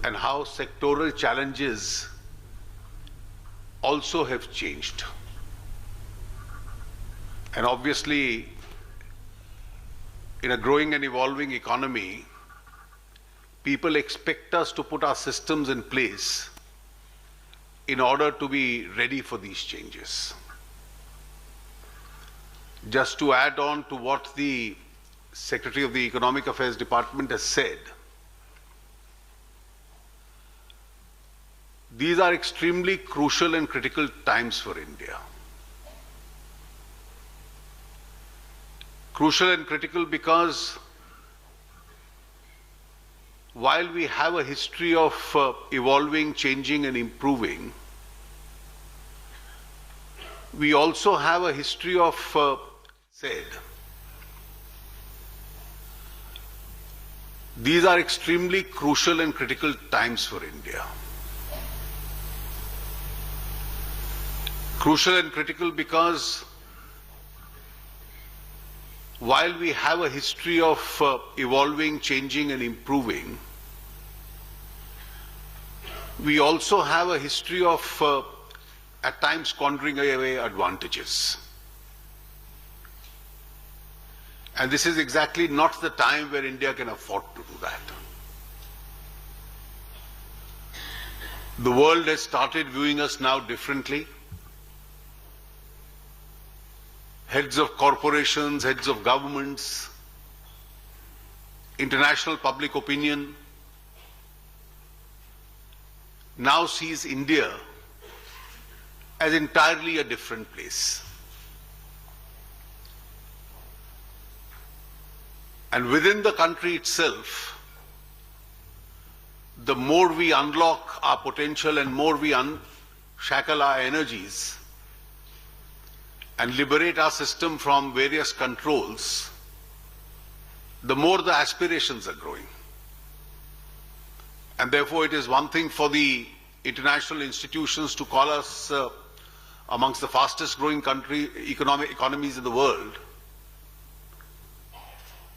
and how sectoral challenges also have changed. And obviously, in a growing and evolving economy, people expect us to put our systems in place in order to be ready for these changes. Just to add on to what the Secretary of the Economic Affairs Department has said, these are extremely crucial and critical times for India. Crucial and critical because while we have a history of evolving, changing and improving, we also have a history of these are extremely crucial and critical times for India. Crucial and critical because while we have a history of evolving, changing and improving, we also have a history of at times squandering away advantages. And this is exactly not the time where India can afford to do that. The world has started viewing us now differently. Heads of corporations, heads of governments, international public opinion now sees India as entirely a different place. And within the country itself, the more we unlock our potential and more we unshackle our energies and liberate our system from various controls, the more the aspirations are growing. And therefore it is one thing for the international institutions to call us amongst the fastest growing economies in the world.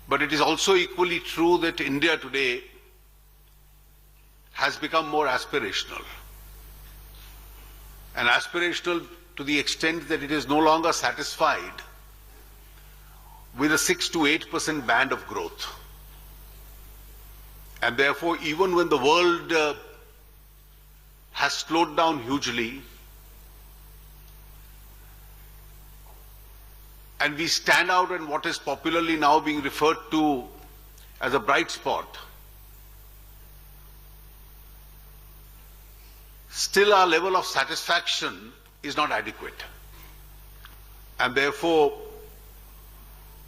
But it is also equally true that India today has become more aspirational. And aspirational to the extent that it is no longer satisfied with a 6 to 8% band of growth. And therefore, even when the world has slowed down hugely, and we stand out in what is popularly now being referred to as a bright spot, still our level of satisfaction is not adequate. And therefore,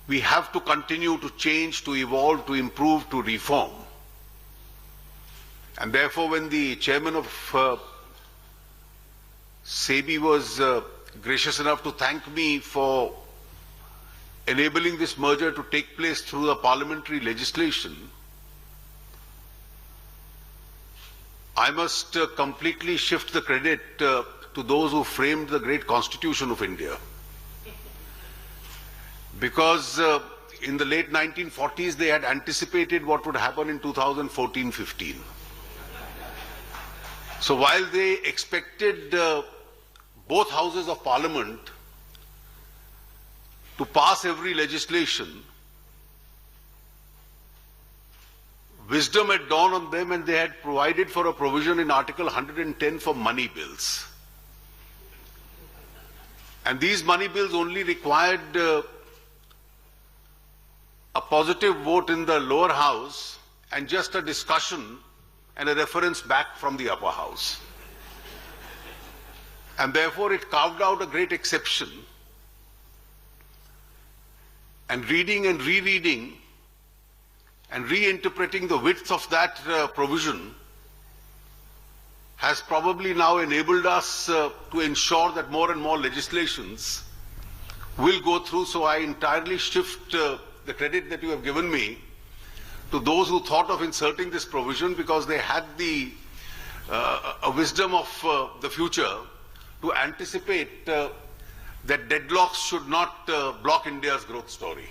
we have to continue to change, to evolve, to improve, to reform. And therefore, when the chairman of Sebi was gracious enough to thank me for enabling this merger to take place through the parliamentary legislation, I must completely shift the credit to those who framed the great Constitution of India. Because in the late 1940s, they had anticipated what would happen in 2014-15. So while they expected both houses of parliament to pass every legislation, wisdom had dawned on them and they had provided for a provision in Article 110 for money bills. And these money bills only required a positive vote in the lower house and just a discussion and a reference back from the upper house. And therefore it carved out a great exception. And reading and rereading and reinterpreting the width of that provision has probably now enabled us to ensure that more and more legislations will go through. So I entirely shift the credit that you have given me to those who thought of inserting this provision, because they had the wisdom of the future to anticipate that deadlocks should not block India's growth story.